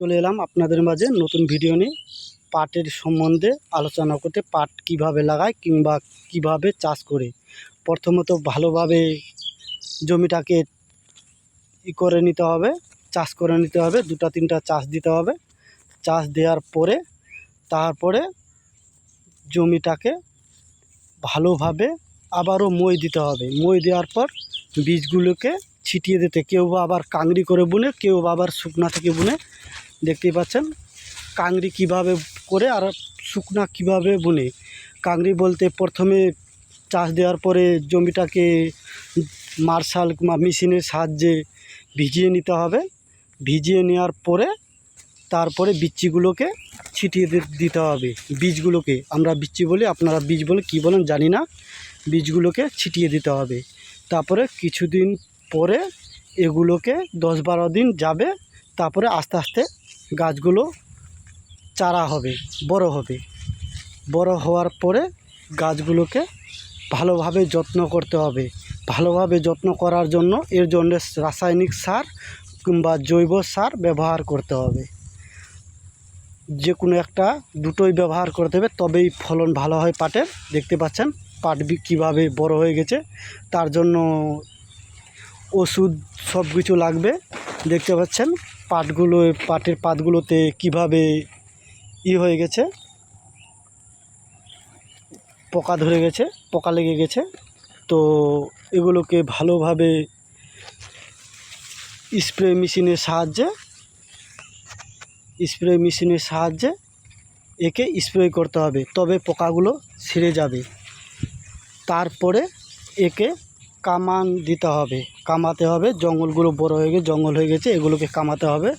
চলে এলাম আপনাদের মাঝে নতুন ভিডিও নিয়ে পাটের সম্বন্ধে আলোচনা করতে। পাট কিভাবে লাগায় কিংবা কিভাবে চাষ করে। প্রথমত ভালোভাবে জমিটাকে করে নিতে হবে, চাষ করে নিতে হবে, 2-3টা চাষ দিতে হবে। চাষ দেওয়ার পরে তারপরে জমিটাকে ভালোভাবে আবারও মই দিতে হবে। মই দেওয়ার পর বীজগুলোকে ছিটিয়ে দিতে, কেউ বা আবার কাংড়ি করে বুনে, কেউ বা আবার শুকনা থেকে বুনে। দেখতেই পাচ্ছেন কাংড়ি কিভাবে করে আর শুকনা কিভাবে বুনে। কাংড়ি বলতে প্রথমে চাষ দেওয়ার পরে জমিটাকে মার্শাল কিংবা মেশিনের সাহায্যে ভিজিয়ে নিতে হবে। ভিজিয়ে নেওয়ার পরে তারপরে বিচিগুলোকে ছিটিয়ে দিতে হবে। বীজগুলোকে আমরা বিচি বলি, আপনারা বীজ বলে কী বলেন জানি না। বীজগুলোকে ছিটিয়ে দিতে হবে। তারপরে কিছুদিন পরে এগুলোকে 10-12 দিন যাবে, তারপরে আস্তে আস্তে গাছগুলো চারা হবে, বড় হবে। বড় হওয়ার পরে গাছগুলোকে ভালোভাবে যত্ন করতে হবে। ভালোভাবে যত্ন করার জন্য এর জন্য রাসায়নিক সার কিংবা জৈব সার ব্যবহার করতে হবে। যে কোনো একটা দুটোই ব্যবহার করতে হবে, তবেই ফলন ভালো হয় পাটের। দেখতে পাচ্ছেন পাট কীভাবে বড় হয়ে গেছে, তার জন্য ওষুধ সব কিছু লাগবে। দেখতে পাচ্ছেন পাটের পাতগুলোতে কিভাবে হয়ে গেছে, পোকা ধরে গেছে, পোকা লেগে গেছে। তো এগুলোকে ভালোভাবে স্প্রে মেশিনের সাহায্যে একে স্প্রে করতে হবে, তবে পোকাগুলো ছেড়ে যাবে। তারপরে একে কামান দিতে হবে, কামাতে হবে। জঙ্গলগুলো বড় হয়ে গেছে, জঙ্গল হয়ে গেছে, এগুলোকে কামাতে হবে।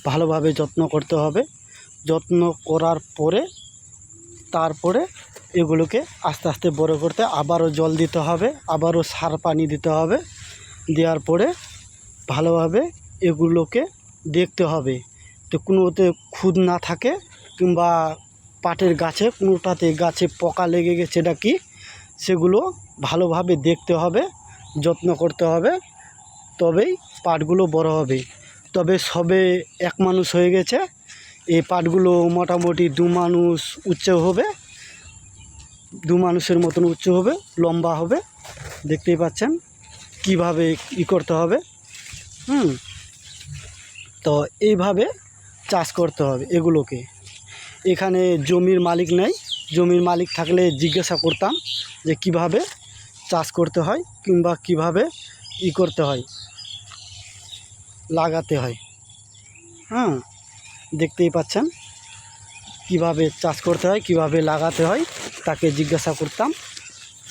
ভালোভাবে যত্ন করতে হবে। যত্ন করার পরে তারপরে এগুলোকে আস্তে আস্তে বড় করতে আবারও জল দিতে হবে, আবারও সার পানি দিতে হবে। দেওয়ার পরে ভালোভাবে এগুলোকে দেখতে হবে তো কোনোতে খুদ না থাকে, কিংবা পাটের গাছে কোনোটাতে গাছে পোকা লেগে গেছে নাকি, সেগুলো ভালোভাবে দেখতে হবে, যত্ন করতে হবে। তবেই পাটগুলো বড় হবে। তবে সবে এক মানুষ হয়ে গেছে, এই পাটগুলো মোটামুটি 2 মানুষ উচ্চ হবে, 2 মানুষের মতন উচ্চ হবে, লম্বা হবে। দেখতেই পাচ্ছেন কিভাবে করতে হবে। তো এইভাবে চাষ করতে হবে এগুলোকে। এখানে জমির মালিক নেই, জমির মালিক থাকলে জিজ্ঞাসা করতাম যে কিভাবে চাষ করতে হয় কিংবা কিভাবে করতে হয়, লাগাতে হয়। দেখতেই পাচ্ছেন কিভাবে চাষ করতে হয়, কিভাবে লাগাতে হয়, তাকে জিজ্ঞাসা করতাম।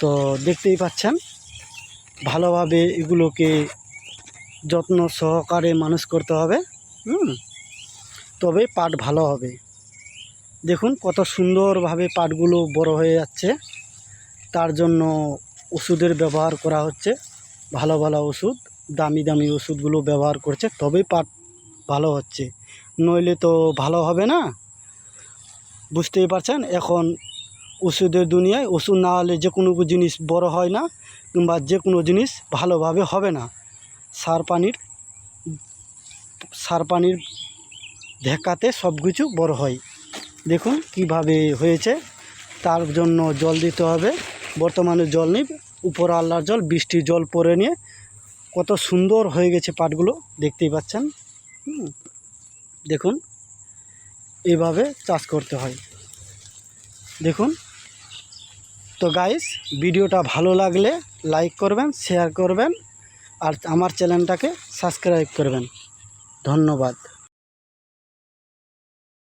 তো দেখতেই পাচ্ছেন ভালোভাবে এগুলোকে যত্ন সহকারে মানুষ করতে হবে, তবে পাট ভালো হবে। দেখুন কত সুন্দরভাবে পাটগুলো বড় হয়ে যাচ্ছে। তার জন্য ওষুধের ব্যবহার করা হচ্ছে, ভালো ভালো ওষুধ, দামি দামি ওষুধগুলো ব্যবহার করছে, তবেই পাট ভালো হচ্ছে, নইলে তো ভালো হবে না। বুঝতেই পারছেন এখন ওষুধের দুনিয়ায়, ওষুধ না হলে যে কোনো জিনিস বড় হয় না, কিংবা যে কোনো জিনিস ভালোভাবে হবে না। সার পানির ঢেকাতে সব কিছু বড় হয়। দেখুন কিভাবে হয়েছে, তার জন্য জল দিতে হবে। বর্তমানে জল নেই, উপর আল্লাহর জল, বৃষ্টির জল পরে নিয়ে কত সুন্দর হয়ে গেছে পাটগুলো, দেখতেই পাচ্ছেন। দেখুন এইভাবে চাষ করতে হয়। দেখুন তো গাইস, ভিডিওটা ভালো লাগলে লাইক করবেন, শেয়ার করবেন, আর আমার চ্যানেলটাকে সাবস্ক্রাইব করবেন। ধন্যবাদ।